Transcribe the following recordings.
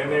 NA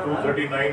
239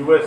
US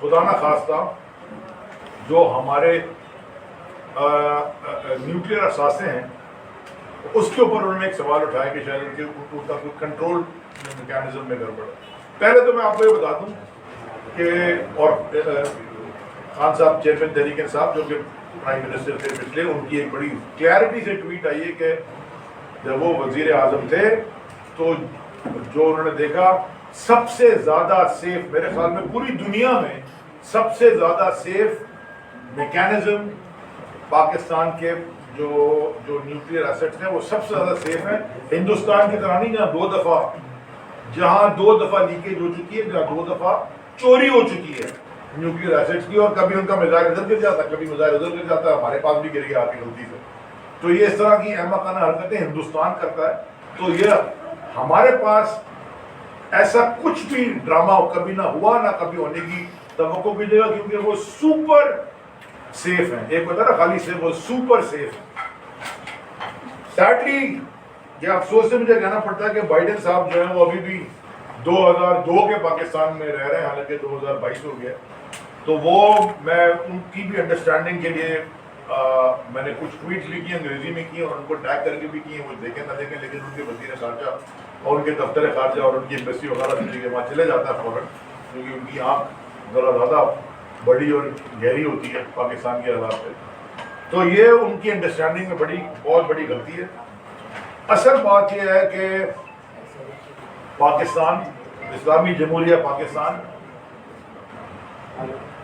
خدا نہ خواستہ جو ہمارے نیوکلیر اثاثے ہیں اس کے اوپر انہوں نے ایک سوال اٹھایا کہ شاید ان کا کوئی کنٹرول میکینزم میں گڑبڑ ہے. پہلے تو میں آپ کو یہ بتا دوں کہ اور خان صاحب چیئرمین تحریک انصاف جو کہ پرائم منسٹر تھے پچھلے، ان کی ایک بڑی کلیئرٹی سے ٹویٹ آئی ہے کہ جب وہ وزیر اعظم تھے تو جو انہوں نے دیکھا سب سے زیادہ سیف، میرے خیال میں پوری دنیا میں سب سے زیادہ سیف میکینزم پاکستان کے جو نیوکلیر ایسٹس ہیں وہ سب سے زیادہ سیف ہیں. ہندوستان کی طرح نہیں جہاں دو دفعہ لیکیج ہو چکی ہے، جہاں 2 دفعہ چوری ہو چکی ہے نیوکلیر ایسٹس کی، اور کبھی ان کا میزائل ادھر گر جاتا ہے، کبھی میزائل ادھر گر جاتا ہے، ہمارے پاس بھی گر گیا آپ کی غلطی سے. تو یہ اس طرح کی احمقانہ حرکتیں ہندوستان کرتا ہے. تو یہ ہمارے پاس ایسا کچھ بھی ڈرامہ کبھی نہ ہوا، نہ کبھی ہونے کی توقع کیجیے گا، کیونکہ وہ سپر سیف ہیں. ایک ہوتا ہے نا خالی سیف، وہ سپر سیف ہیں. سیڈلی یہ افسوس سے مجھے کہنا پڑتا ہے کہ بائیڈن صاحب جو ہیں وہ ابھی بھی 2002 کے پاکستان میں رہ رہے ہیں، حالانکہ 2022 ہو گیا. تو وہ میں ان کی بھی انڈرسٹینڈنگ کے لیے میں نے کچھ ٹویٹس بھی کی انگریزی میں کی اور ان کو ٹیگ کر کے بھی کی ہیں، وہ دیکھیں نہ دیکھیں، لیکن ان کے وزیر خارجہ اور ان کے دفتر خارجہ اور ان کی ایمبیسی وغیرہ بھی وہاں چلے جاتا ہے فوراً، کیونکہ ان کی آنکھ ذرا زیادہ بڑی اور گہری ہوتی ہے پاکستان کے حالات پہ. تو یہ ان کی انڈرسٹینڈنگ میں بہت بڑی غلطی ہے. اصل بات یہ ہے کہ پاکستان، اسلامی جمہوریہ پاکستان،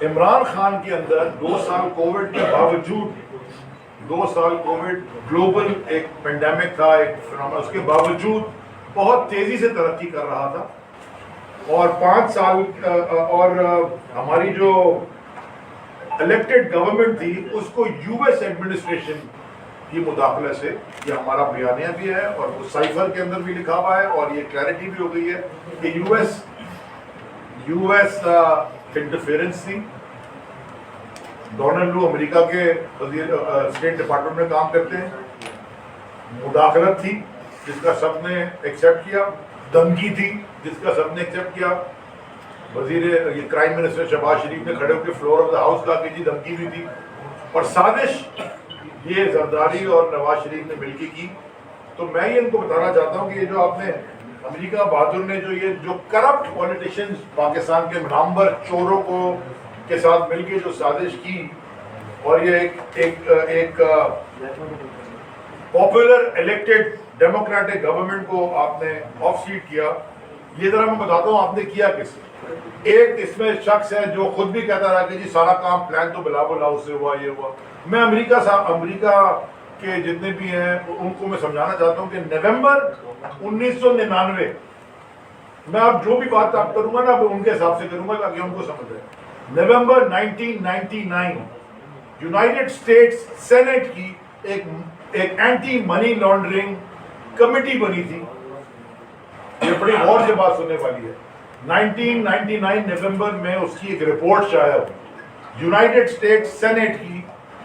عمران خان کے اندر 2 سال کووڈ کے باوجود، 2 سال کووڈ گلوبل ایک پینڈیمک تھا، ایک فنومینا، اس کے باوجود بہت تیزی سے ترقی کر رہا تھا. اور 5 سال اور ہماری جو الیکٹڈ گورنمنٹ تھی اس کو یو ایس ایڈمنسٹریشن کی مداخلت سے، یہ ہمارا بیانیہ بھی ہے اور وہ سائفر کے اندر بھی لکھا ہوا ہے اور یہ کلیئرٹی بھی ہو گئی ہے کہ یو ایس انٹرفیئرنس تھی. ڈونلڈ لو امریکہ کے وزیر اسٹیٹ ڈپارٹمنٹ میں کام کرتے ہیں. مداخلت تھی جس کا سب نے ایکسیپٹ کیا، دھمکی تھی جس کا سب نے ایکسیپٹ کیا. یہ کرائم منسٹر شہباز شریف نے کھڑے ہو کے فلور آف دا ہاؤس کہا کہ جی دھمکی بھی تھی. اور سازش یہ زرداری اور نواز شریف نے مل کے کی. تو میں یہ ان کو بتانا چاہتا ہوں کہ یہ جو آپ نے امریکہ بہادر نے جو کرپٹ پولیٹیشینز پاکستان کے نامور چوروں کو کے ساتھ مل کے جو سازش کی اور یہ ایک پاپولر الیکٹڈ ڈیموکریٹک گورنمنٹ کو آپ نے آف سیٹ کیا. یہ ذرا میں بتاتا ہوں آپ نے کیا کس. ایک اس میں شخص ہے جو خود بھی کہتا رہا کہ جی سارا کام پلان تو بلا بلا اس سے ہوا، یہ ہوا. میں امریکہ کے جتنے بھی ہیں ان کو میں سمجھانا چاہتا ہوں کہ نومبر 1999، میں اب جو بھی بات آپ کروں گا نا ان کے حساب سے کروں گا تاکہ ان کو سمجھ آئے. نومبر 1999 یونائٹڈ اسٹیٹس سینٹ کی ایک اینٹی منی لانڈرنگ کمیٹی بنی تھی. یہ بڑی غور سے بات سننے والی ہے. 1999 نومبر میں اس کی ایک رپورٹ شائع ہوئی. یونائٹڈ اسٹیٹس سینٹ کی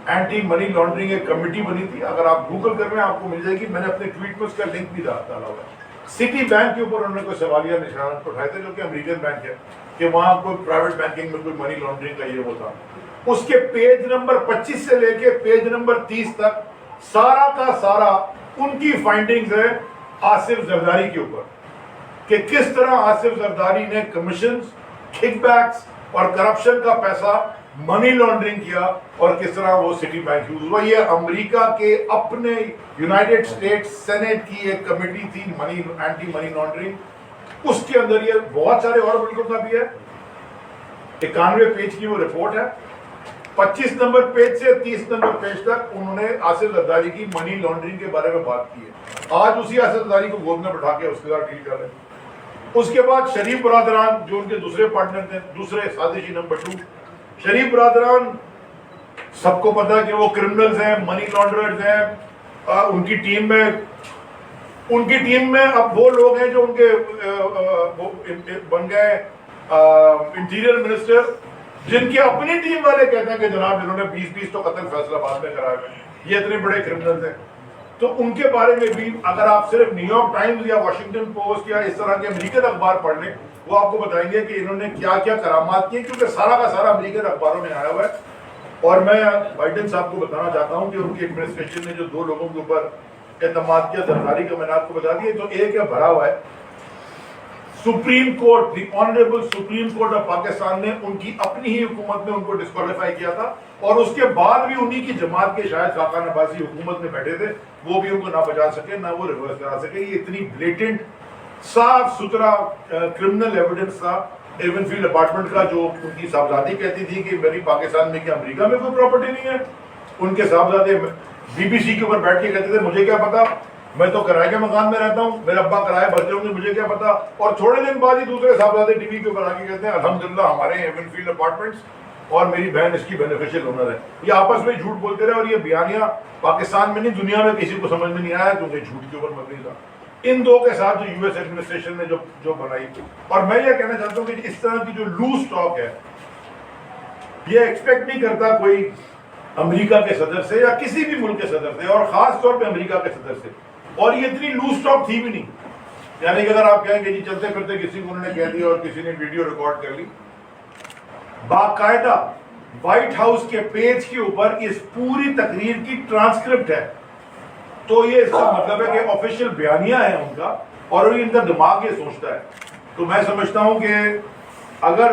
اینٹی منی لانڈرنگ ایک کمیٹی بنی تھی. اگر آپ گوگل کر رہے ہیں آپ کو مل جائے گی. میں نے اپنے ٹویٹ میں اس کا لنک بھی ڈالا ہوا ہے. سٹی بینک کے اوپر انہوں نے کوئی سوالیہ نشانات اٹھائے تھے جو کہ امریکن بینک ہے کہ وہاں کوئی پرائیویٹ بینکنگ میں کوئی منی لانڈرنگ کا یہ وہ تھا. اس کے پیج نمبر 25 سے لے کے پیج نمبر 30 تک سارا کا سارا ان کی فائنڈنگز ہے آصف زرداری کے اوپر کہ کس طرح آصف زرداری نے کمیشنز، کک بیکس اور کرپشن کا پیسہ منی لانڈرنگ کیا اور کس طرح وہ سٹی بینک یوز ہوا. یہ امریکہ کے اپنے یونائٹڈ اسٹیٹس سینٹ کی ایک کمیٹی تھی اینٹی منی لانڈرنگ. اس کے اندر یہ بہت سارے اور ملکوں کا بھی ہے. 91 پیج کی وہ رپورٹ ہے. 25 نمبر پیج سے 30 نمبر پیج تک انہوں نے آصف زرداری کی منی لانڈرنگ کے بارے میں بات کی ہے. آج اسی آصف زرداری کو گود میں بٹھا کے اس کے ساتھ ڈیل کر رہے ہیں. اس کے بعد شریف برادران جو ان کے دوسرے پارٹنر تھے، دوسرے سازشی نمبر 2، شریف برادران سب کو پتا ہے کہ وہ کرمنلز ہیں، منی لانڈررز ہیں. ان کی ٹیم میں اب وہ لوگ ہیں جو ان کے بن گئے انٹیریئر منسٹر، جن کی اپنی ٹیم والے کہتے ہیں کہ جناب انہوں نے 20 تو قتل فیصلہ بعد میں کرایا ہوئے، یہ اتنے بڑے کرمنلز ہیں. تو ان کے بارے میں بھی اگر آپ صرف نیو یارک ٹائمز یا واشنگٹن پوسٹ یا اس طرح کے امریکن اخبار پڑھ لیں وہ آپ کو بتائیں گے کہ انہوں نے کیا کیا کرامات کی، کیونکہ سارا کا سارا امریکن اخباروں میں آیا ہوا ہے. اور میں بائیڈن صاحب کو بتانا چاہتا ہوں کہ ان کی ایڈمنسٹریشن نے جو 2 لوگوں کے اوپر اعتماد کیا زرداری کا، میں نے آپ کو بتا دیا. تو ایک ہے بھرا ہوا ہے supreme court, the honourable supreme court of Pakistan نے ان کی اپنی ہی حکومت میں ان کو ڈسکوالیفائی کیا تھا، اور اس کے بعد بھی انہی کی جماعت کے شاید خاقان عباسی حکومت میں بیٹھے تھے، وہ بھی ان کو نہ بچا سکے نہ وہ ریورس کرا سکے. یہ اتنی بلیٹنٹ صاف ستھرا کرمنل ایویڈنس تھا ایون فیلڈ اپارٹمنٹ کا، جو ان کی صاحبزادی کہتی تھی کہ میری پاکستان میں کیا امریکہ میں کوئی پراپرٹی نہیں ہے. ان کے صاحبزادے بی بی سی کے اوپر بیٹھ کے کہتے تھے مجھے کیا پتا، میں تو کرائے کے مکان میں رہتا ہوں، میرے ابا کرائے بھرتے ہوں گے، مجھے کیا پتا. اور تھوڑے دن بعد ہی دوسرے صاحبزادے ٹی وی کے اوپر آ کے کہتے ہیں الحمدللہ ہمارے ایون فیلڈ اپارٹمنٹس اور میری بہن اس کی بینیفیشل اونر ہے. یہ آپس میں جھوٹ بولتے رہے، اور یہ بیانیہ پاکستان میں نہیں دنیا میں کسی کو سمجھ میں نہیں آیا کیونکہ جھوٹ کے اوپر مبنی تھا. ان 2 کے ساتھ جو یو ایس ایڈمنسٹریشن نے جو بنائی. اور میں یہ کہنا چاہتا ہوں کہ اس طرح کی جو لوز ٹاک ہے یہ ایکسپیکٹ نہیں کرتا کوئی امریکہ کے صدر سے یا کسی بھی ملک کے صدر سے، اور خاص طور پہ امریکہ کے صدر سے. اور یہ اتنی لوز ٹاک تھی بھی نہیں، یعنی کہ اگر آپ کہیں گے جی چلتے پھرتے کسی کو انہوں نے کہہ دیا اور کسی نے ویڈیو ریکارڈ کر لی. باقاعدہ وائٹ ہاؤس کے پیج کے اوپر اس پوری تقریر کی ٹرانسکرپٹ ہے. تو یہ اس کا مطلب ہے کہ آفیشیل بیانیہ ہے ان کا، اور ان کا دماغ یہ سوچتا ہے. تو میں سمجھتا ہوں کہ اگر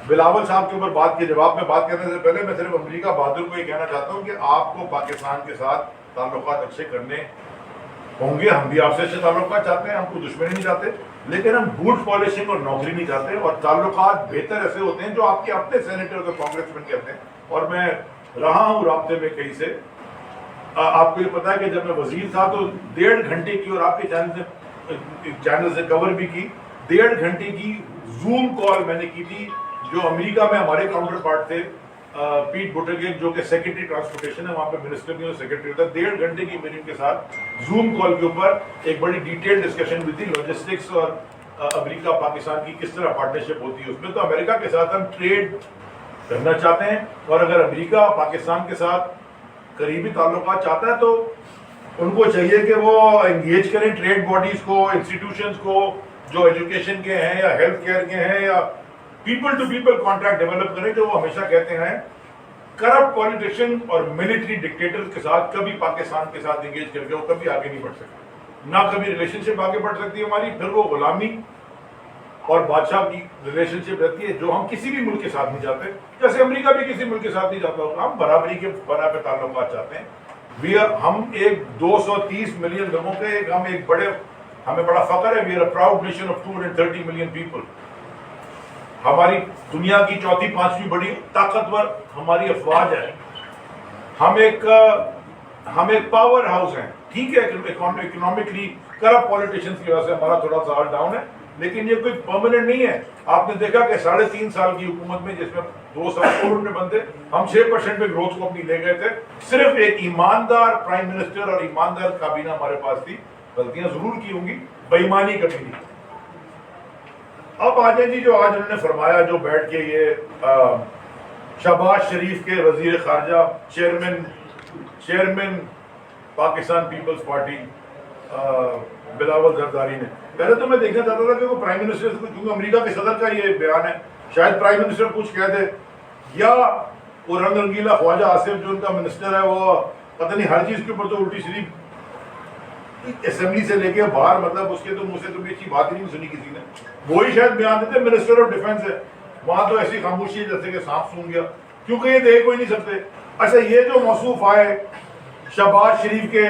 بلاول صاحب کے اوپر بات کے جواب میں بات کرنے سے پہلے میں صرف امریکہ بہادر کو یہ کہنا چاہتا ہوں کہ آپ کو پاکستان کے ساتھ تعلقات اچھے کرنے ہوں گے. ہم بھی آپ سے اچھے تعلقات چاہتے ہیں، ہم کو دشمنی نہیں چاہتے، لیکن ہم بوٹ پالشنگ اور نوکری نہیں چاہتے. اور تعلقات بہتر ایسے ہوتے ہیں جو آپ کے اپنے سینیٹر اور کانگریس مین کہتے ہیں. اور میں رہا ہوں رابطے میں کہیں سے. آپ کو یہ پتا ہے کہ جب میں وزیر تھا تو 1.5 گھنٹے کی، اور آپ کے چینل سے کور بھی کی، 1.5 گھنٹے کی زوم کال میں نے کی تھی جو امریکہ میں ہمارے کاؤنٹر پارٹ تھے پیٹ بوٹیجیگ، جو کہ سیکرٹری ٹرانسپورٹیشن ہے وہاں پہ، منسٹر بھی سیکرٹری ہوتا ہے. 1.5 گھنٹے کی میری ان کے ساتھ زوم کال کے اوپر ایک بڑی ڈیٹیل ڈسکشن ہوئی تھی لاجسٹکس اور امریکہ پاکستان کی کس طرح پارٹنرشپ ہوتی ہے. اس میں تو امریکہ کے ساتھ ہم ٹریڈ کرنا چاہتے ہیں، اور اگر امریکہ پاکستان کے ساتھ قریبی تعلقات چاہتا ہے تو ان کو چاہیے کہ وہ انگیج کریں ٹریڈ باڈیز کو، انسٹیٹیوشنز کو جو ایجوکیشن کے ہیں یا ہیلتھ کیئر کے ہیں، یا people to people contact develop کریں. جو وہ ہمیشہ کہتے ہیں کرپٹ پولیٹیشین اور ملٹری ڈکٹیٹرز کے ساتھ کبھی پاکستان کے ساتھ انگیج کر کے وہ کبھی آگے نہیں بڑھ سکتے، نہ کبھی ریلیشن شپ آگے بڑھ سکتی ہے ہماری. پھر وہ غلامی اور بادشاہ کی ریلیشن شپ رہتی ہے جو ہم کسی بھی ملک کے ساتھ نہیں چاہتے، جیسے امریکہ بھی کسی ملک کے ساتھ نہیں چاہتا ہوگا. ہم برابری کے بنا پہ تعلقات چاہتے ہیں. ہم ایک 230 ملین لوگوں کے ہمیں بڑا فخر ہے. We are a proud nation of 230 million people. ہماری دنیا کی 4تھی 5ویں بڑی طاقتور ہماری افواج ہے. ہم ایک پاور ہاؤس ہیں. ٹھیک ہے اکنامکلی کرپٹ پولیٹیشینز کی وجہ سے ہمارا تھوڑا سا آل ڈاؤن ہے، لیکن یہ کوئی پرماننٹ نہیں ہے. آپ نے دیکھا کہ 3.5 سال کی حکومت میں، جس میں 2 سال کووڈ میں بندے، ہم 6% پہ گروتھ کو اپنی لے گئے تھے. صرف ایک ایماندار پرائم منسٹر اور ایماندار کابینہ ہمارے پاس تھی. غلطیاں ضرور کی ہوں گی، بےایمانی کبھی نہیں. اب آ جائیں جی جو آج انہوں نے فرمایا، جو بیٹھ کے یہ شہباز شریف کے وزیر خارجہ، چیئرمین پاکستان پیپلز پارٹی بلاول زرداری نے، پہلے تو میں دیکھنا چاہتا تھا کہ وہ پرائم منسٹر سے، کیونکہ امریکہ کے صدر کا یہ بیان ہے، شاید پرائم منسٹر کچھ کہہ دے، یا وہ رنگ رنگیلا خواجہ آصف جو ان کا منسٹر ہے وہ پتہ نہیں ہر چیز کے اوپر تو الٹی سیدھی اسمبلی سے لے کے باہر، مطلب اس کے تو منہ سے تو بھی اچھی بات ہی نہیں سنی کسی نے. وہی شاید بیان دیتے. منسٹر آف ڈیفینس ہے وہاں تو ایسی خاموشی ہے جیسے کہ سانپ سونگ گیا، کیونکہ یہ دیکھ کوئی نہیں سکتے. اچھا یہ جو موصوف آئے شہباز شریف کے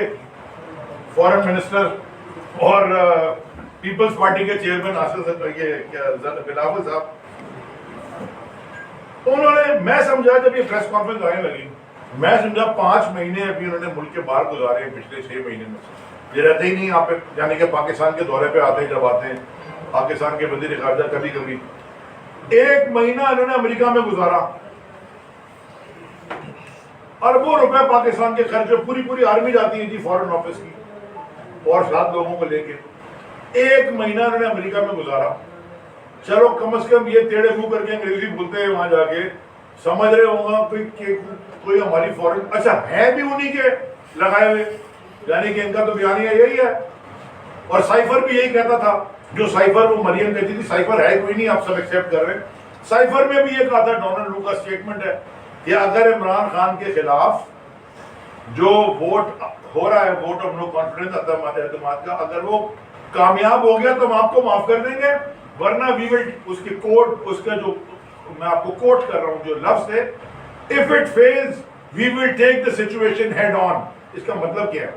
فورن منسٹر اور پیپلز پارٹی کے چیئرمین بلاول صاحب، تو انہوں نے، میں سمجھا جب یہ پریس کانفرنس آنے لگی، میں سمجھا 5 مہینے ابھی انہوں نے ملک کے باہر گزارے ہیں پچھلے 6 مہینے میں. یہ رہتے ہی نہیں یہاں پہ، یعنی کہ پاکستان کے دورے پہ آتے ہیں، جب آتے ہیں پاکستان کے وزیر خارجہ کبھی کبھی 1 مہینہ انہوں نے امریکہ میں گزارا. اربوں روپے پاکستان کے خرچ، پوری آرمی جاتی ہے جی فورن آفس کی اور 7 لوگوں کو لے کے. 1 مہینہ انہوں نے امریکہ میں گزارا. چلو کم از کم یہ ٹیڑے منہ کر کے انگریزی بولتے ہیں وہاں جا کے، سمجھ رہے ہوں گا کوئی ہماری فورن، اچھا ہے بھی انہی کے لگائے ہوئے. یعنی کہ ان کا تو بیانیہ یہی ہے. اور سائفر بھی یہی کہتا تھا, جو سائفر وہ مریم کہتی تھی سائفر ہے کوئی نہیں, آپ سب ایکسیپٹ کر رہے ہیں. سائفر میں بھی یہ کہا تھا, ڈونلڈ لو کا اسٹیٹمنٹ ہے, کہ اگر عمران خان کے خلاف جو ووٹ ہو رہا ہے, ووٹ آف نو کانفیڈنس اعتماد کا, اگر وہ کامیاب ہو گیا تو ہم آپ کو معاف کر دیں گے, ورنہ وی ول, اس کی کوٹ, اس کا جو میں آپ کو کوٹ کر رہا ہوں جو لفظ ہے, if it fails we will take the situation head on. اس کا مطلب کیا ہے؟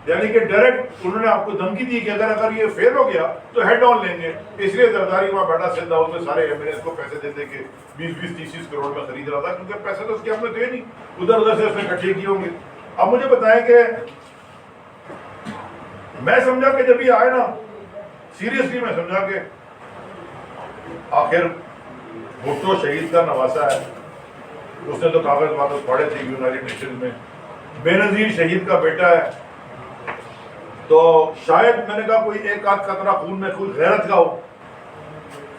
یعنی کہ ڈائریکٹ انہوں نے آپ کو دھمکی دی کہ اگر یہ فیل ہو گیا تو ہیڈ آن لیں گے. اس لیے زرداری وہاں بیٹھا سندھ ہاؤس میں سارے ایم ایل اے کو پیسے دیتے کہ 20-30 کروڑ میں خرید رہا تھا, کیونکہ پیسے تو اس کے ہم نے تھے نہیں, ادھر ادھر سے اس نے اکٹھے کیے ہوں گے. اب مجھے بتائیں کہ میں سمجھا کہ جب یہ آئے نا, سیریسلی میں سمجھا کہ آخر بھٹو شہید کا نواسا ہے, اس نے تو کاغذ واغذ پڑھے تھے یونائٹڈ نیشن میں, بے نظیر شہید کا بیٹا ہے, تو شاید میں نے کہا کوئی ایک آدھ قطرہ خون میں کوئی غیرت کا ہو.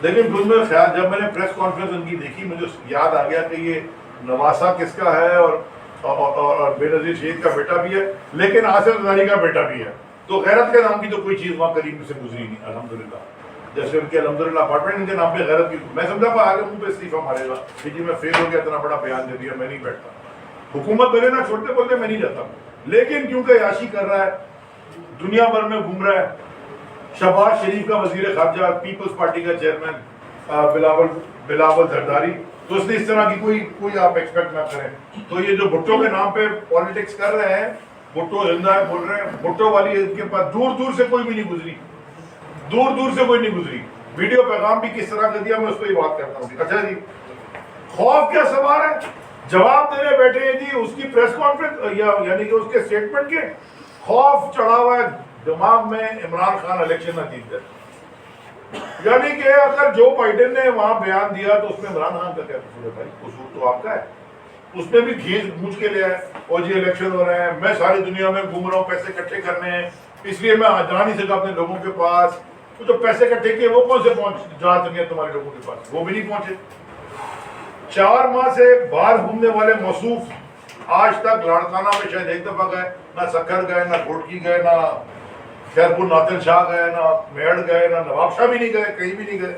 لیکن خود میں خیال, جب میں نے پریس کانفرنس ان کی دیکھی, مجھے یاد آ گیا کہ یہ نواسا کس کا ہے اور بے نظیر شہید کا بیٹا بھی ہے, لیکن آصف زرداری کا بیٹا بھی ہے. تو غیرت کے نام کی تو کوئی چیز وہاں قریب سے گزری نہیں الحمدللہ. جیسے ان کے الحمدللہ اپارٹمنٹ, ان کے نام پہ غیرت کی, میں سمجھا پا آگے منہ پہ استعفیٰ مارے گا کہ جی میں فیل ہو گیا, اتنا بڑا بیان دے دیا, میں نہیں بیٹھتا. حکومت بنے نا چھوٹے بولتے میں نہیں جاتا, لیکن کیونکہ عیاشی کر رہا ہے, دنیا بھر میں گھوم رہا ہے, شہباز شریف کا وزیر خارجہ, پیپلز پارٹی کا چیئرمین بلاول زرداری, تو اس نے اس طرح کی کوئی آپ ایکسپیکٹ نہ کریں. تو یہ جو بھٹو کے نام پہ پالیٹکس کر رہے ہیں, بھٹو زندہ ہے بول رہے ہیں, بھٹو والی ان کے پاس دور سے کوئی بھی نہیں گزری, دور سے کوئی نہیں گزری. ویڈیو پیغام بھی کس طرح کر دیا, میں اس پہ ہی بات کرتا ہوں. اچھا جی, خوف کیا سوال ہے, جواب دینے بیٹھے ہیں جی اس کی پریس کانفرنس, یعنی کہ اس کے اسٹیٹمنٹ کے, خوف چڑھا ہوا ہے دماغ میں عمران خان الیکشن نہ جیت جائے. یعنی کہ اگر جو بائیڈن نے وہاں بیان دیا تو اس میں عمران خان کا کیا قصور ہے بھائی؟ قصور تو آپ کا ہے. اس میں بھی کھینچ گونج کے لے آئے, اور جی الیکشن ہو رہے ہیں, میں ساری دنیا میں گھوم رہا ہوں, پیسے اکٹھے کرنے ہیں, اس لیے میں جا نہیں سکا اپنے لوگوں کے پاس. تو جو پیسے اکٹھے کیے وہ کون سے جا سکے تمہارے لوگوں کے پاس؟ وہ بھی نہیں پہنچے. 4 ماہ سے باہر گھومنے والے موصوف آج تک لاڑکانہ میں شاید ایک دفعہ گئے, نہ سکھر گئے, نہ گھوٹکی گئے, نہ خیرپور ناتن شاہ گئے, نہ میڑ گئے, نہ نواب شاہ بھی نہیں گئے, کہیں بھی نہیں گئے.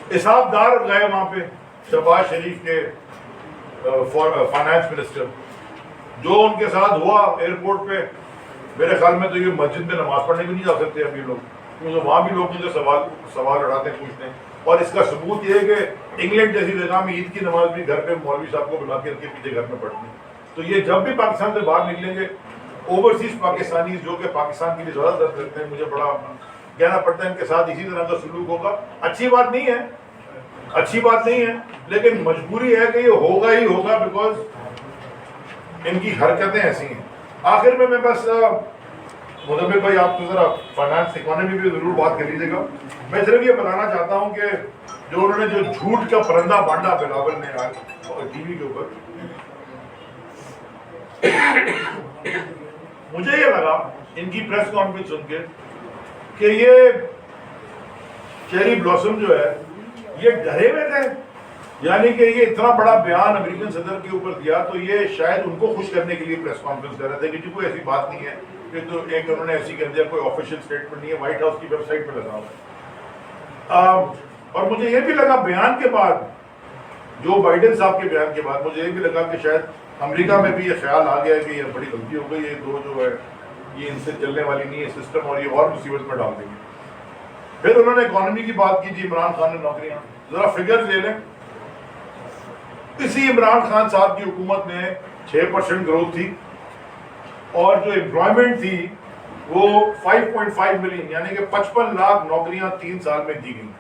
اسحاق دار گئے وہاں پہ, شہباز شریف کے فائنانس منسٹر, جو ان کے ساتھ ہوا ایئرپورٹ پہ, میرے خیال میں تو یہ مسجد میں نماز پڑھنے بھی نہیں جا سکتے اب یہ لوگ, کیونکہ وہاں بھی لوگ مجھے سوال اڑاتے ہیں, پوچھتے ہیں. اور اس کا ثبوت یہ ہے کہ انگلینڈ جیسی جگہ میں عید کی نماز بھی گھر پہ مولوی صاحب کو بلا کے ان کے پیچھے گھر میں پڑھتے ہیں. تو یہ جب بھی پاکستان سے باہر نکلیں گے, اوورسیز پاکستانی جو کہ پاکستان کے لیے زیادہ درد کرتے ہیں, مجھے بڑا کہنا پڑتا ہے ان کے ساتھ اسی طرح کا سلوک ہوگا. اچھی بات نہیں ہے, اچھی بات نہیں ہے, لیکن مجبوری ہے کہ یہ ہوگا ہی ہوگا, بیکاز ان کی حرکتیں ایسی ہیں. آخر میں بس مدبر بھائی آپ کو ذرا فائنانس اکانومی بھی ضرور بات کر لیجیے گا. میں صرف یہ بتانا چاہتا ہوں کہ جو انہوں نے جو جھوٹ کا پرندہ بانٹا بلاول نے آج ٹی وی کے اوپر, مجھے یہ لگا ان کی پریس کانفرنس سن کے کہ یہ چیری بلاسم جو ہے یہ ڈرے ہوئے تھے. یعنی کہ یہ اتنا بڑا بیان امریکن صدر کے اوپر دیا تو یہ شاید ان کو خوش کرنے کے لیے پریس کانفرنس کر رہے تھے کہ کوئی ایسی بات نہیں ہے, کہ تو ایک انہوں نے ایسی کر دیا, کوئی آفیشیل اسٹیٹمنٹ نہیں ہے, وائٹ ہاؤس کی ویب سائٹ پہ لگا ہوا ہے. اور مجھے یہ بھی لگا بیان کے بعد, جو بائیڈن صاحب کے بیان کے بعد, مجھے یہ بھی لگا کہ شاید امریکہ میں بھی یہ خیال آ گیا ہے کہ یہ بڑی غلطی ہو گئی, یہ دو جو ہے یہ ان سے چلنے والی نہیں ہے سسٹم, اور یہ اور مصیبت میں ڈال دیں گے. پھر انہوں نے اکانومی کی بات کی, جی عمران خان نے نوکریاں, ذرا فگر لے لیں. اسی عمران خان صاحب کی حکومت میں 6% گروتھ تھی, اور جو امپلائمنٹ تھی وہ 5.5 ملین, یعنی کہ 55 لاکھ نوکریاں 3 سال میں دی گئیں,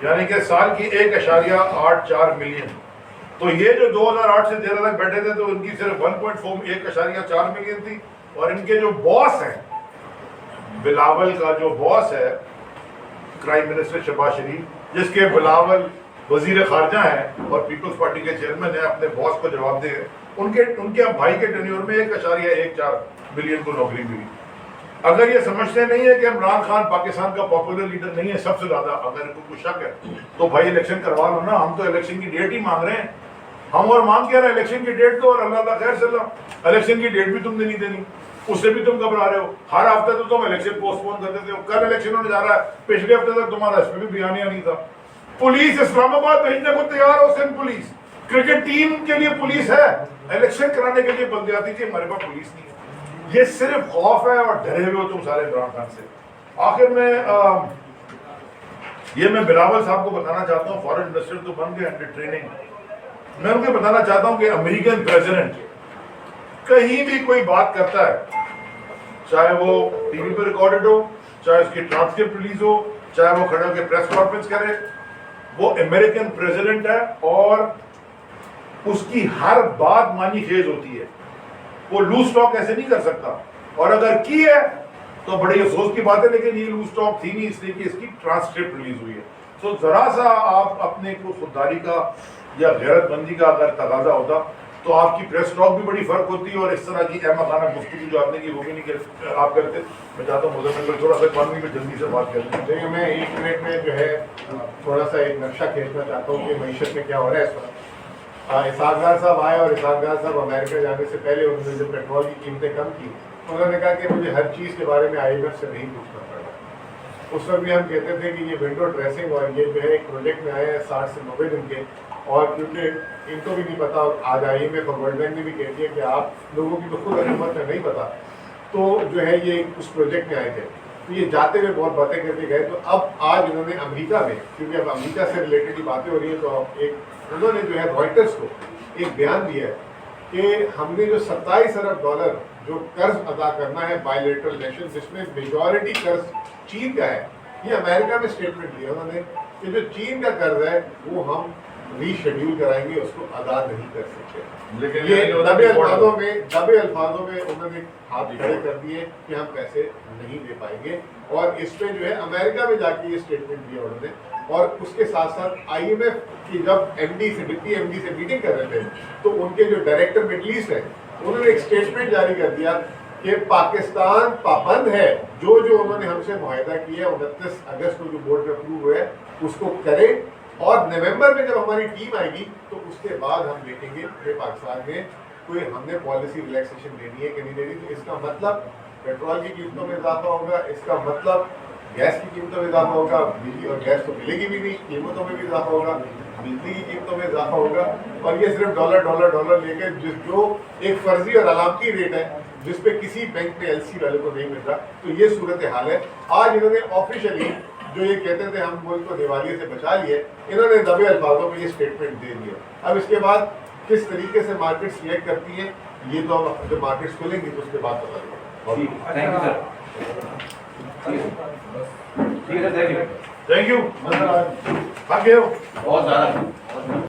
یعنی کہ سال کی 1.84 ملین. تو یہ جو 2008 سے 13 تک بیٹھے تھے تو ان کی صرف 1.4 ملین تھی. اور ان کے جو باس ہیں, بلاول کا جو باس ہے کرائم منسٹر شہباز شریف, جس کے بلاول وزیر خارجہ ہیں اور پیپلز پارٹی کے چیئرمین ہیں, اپنے باس کو جواب دے, ان کے بھائی کے ٹینیور میں 1.14 ملین کو نوکری ملی. اگر یہ سمجھتے نہیں ہے کہ عمران خان پاکستان کا پاپولر لیڈر نہیں ہے سب سے زیادہ, اگر ان کو کوئی شک ہے تو بھائی الیکشن کروا لو نا, ہم تو الیکشن کی ڈیٹ ہی مانگ رہے ہیں. ہم اور مانگ کیا رہے ہیں الیکشن کی ڈیٹ تو، اور اللہ اللہ خیر صلی اللہ، الیکشن کی ڈیٹ بھی تم نے نہیں دینی، اس سے بھی تم گھبرا رہے ہو. ہر ہفتے تو تم الیکشن پوسٹ پون کرتے تھے، کل الیکشن ہونے جا رہا ہے، پچھلے ہفتے تک تمہارا اس پہ بھی بیانیہ نہیں تھا. پولیس اسلام آباد بھیجنے کو تیار ہو، سندھ پولیس، کرکٹ ٹیم کے لیے پولیس ہے، الیکشن کرانے کے لیے بندے آتی تھی، ہمارے پاس پولیس نہیں ہے. یہ صرف خوف ہے اور ڈرے ہوئے ہو تم سارے عمران خان سے. آخر میں یہ میں بلاول صاحب کو بتانا چاہتا ہوں، فارن منسٹر تو بن گئے انڈر ٹریننگ. میں ان کو بتانا چاہتا ہوں کہ امریکن پریزیڈنٹ کہیں بھی کوئی بات کرتا ہے، چاہے وہ ٹی وی پہ ریکارڈڈ ہو، چاہے اس کی ٹرانسکرپٹ ریلیز ہو، چاہے وہ کھڑے ہو کے پریس کانفرنس کرے، وہ امریکن پریزیڈنٹ ہے اور اس کی ہر بات معنی خیز ہوتی ہے. وہ لوز ٹاک ایسے نہیں کر سکتا، اور اگر کی ہے تو بڑی افسوس کی بات ہے، لیکن یہ لوز ٹاک تھی نہیں، اس لیے کہ اس کی ٹرانسکرپٹ ریلیز ہوئی ہے. تو ذرا سا آپ اپنے کو خودداری کا یا غیرت مندی کا اگر تقاضا ہوتا تو آپ کی پریس ٹاک بھی بڑی فرق ہوتی ہے، اور اس طرح کی احمقانہ گفتگو جو آپ نے کی وہ بھی نہیں آپ کرتے. میں چاہتا ہوں مزمل تھوڑا سا اکانومی میں جلدی سے بات کرتے ہیں. دیکھیے میں 1 منٹ میں جو ہے تھوڑا سا ایک نقشہ کھینچنا چاہتا ہوں کہ معیشت میں کیا ہو رہا ہے اس وقت. اسحاق ڈار صاحب آئے، اور اسحاق ڈار صاحب امریکہ جانے سے پہلے انہوں نے جب پیٹرول کی قیمتیں کم کی، انہوں نے کہا کہ مجھے ہر چیز کے بارے میں IMF سے نہیں پوچھنا پڑا. اس وقت بھی ہم کہتے تھے کہ یہ ونڈو ڈریسنگ اور یہ جو ہے ایک پروجیکٹ میں آئے ہیں 60 سے 90 دن کے، اور کیونکہ ان کو بھی نہیں پتا، آج IMF اور ورلڈ بینک نے بھی کہہ دیا کہ آپ لوگوں کی تو خود حکومت میں نہیں پتا، تو جو ہے یہ اس پروجیکٹ میں آئے تھے. تو یہ جاتے ہوئے بہت باتیں کرتے گئے. تو اب آج انہوں نے امریکہ میں، کیونکہ اب امریکہ سے ریلیٹڈ ہی باتیں ہو رہی ہیں، تو اب انہوں نے جو ہے رائٹرز کو ایک بیان دیا ہے کہ ہم نے جو $27 ارب جو قرض ادا کرنا ہے بائی لیٹرل نیشن، جس میں میجورٹی قرض چین کا ہے، یہ امریکہ میں اسٹیٹمنٹ دیا انہوں نے کہ جو چین کا قرض ہے وہ ہم ری شیڈیول کرائیں گے، اس کو ادا نہیں کر سکتے. لیکن یہ دبے الفاظوں میں انہوں نے ہاتھ کھڑے کر دیے کہ ہم پیسے نہیں دے پائیں گے، اور اس پہ جو ہے امریکہ میں جا کے یہ اسٹیٹمنٹ دیا انہوں نے. اور اس کے ساتھ ساتھ IMF کی جب ڈپٹی ایم ڈی سے میٹنگ کر رہے تھے تو ان کے جو ڈائریکٹر مڈل ایسٹ ہیں انہوں نے ایک اسٹیٹمنٹ جاری کر دیا کہ پاکستان پابند ہے جو انہوں نے ہم سے معاہدہ کیا 29 اگست کو جو بورڈ میں اپروو ہوا ہے اس کو کرے، اور نومبر میں جب ہماری ٹیم آئے گی تو اس کے بعد ہم دیکھیں گے کہ پاکستان میں کوئی ہم نے پالیسی ریلیکسیشن دینی ہے کہ نہیں دینی. تو اس کا مطلب پیٹرول کی قیمتوں میں اضافہ ہوگا، اس کا مطلب گیس کی قیمتوں میں اضافہ ہوگا، بجلی اور گیس تو ملے گی بھی نہیں، قیمتوں میں بھی اضافہ ہوگا، بجلی کی قیمتوں میں اضافہ ہوگا. اور یہ صرف ڈالر لے کے جو ایک فرضی اور علامتی ریٹ ہے جس پہ کسی بینک میں LC والے کو نہیں مل رہا. تو یہ صورتحال ہے. آج انہوں نے آفیشلی جو یہ کہتے تھے ہم ملک کو دیوالیے سے بچا لیے، انہوں نے دبے الفاظوں میں یہ اسٹیٹمنٹ دے دیا. اب اس کے بعد کس طریقے سے مارکیٹ سلیکٹ کرتی ہیں یہ تو اب جب مارکیٹس کھلیں گی تو اس کے بعد پتا چلے گا. Thank you. بہت زیادہ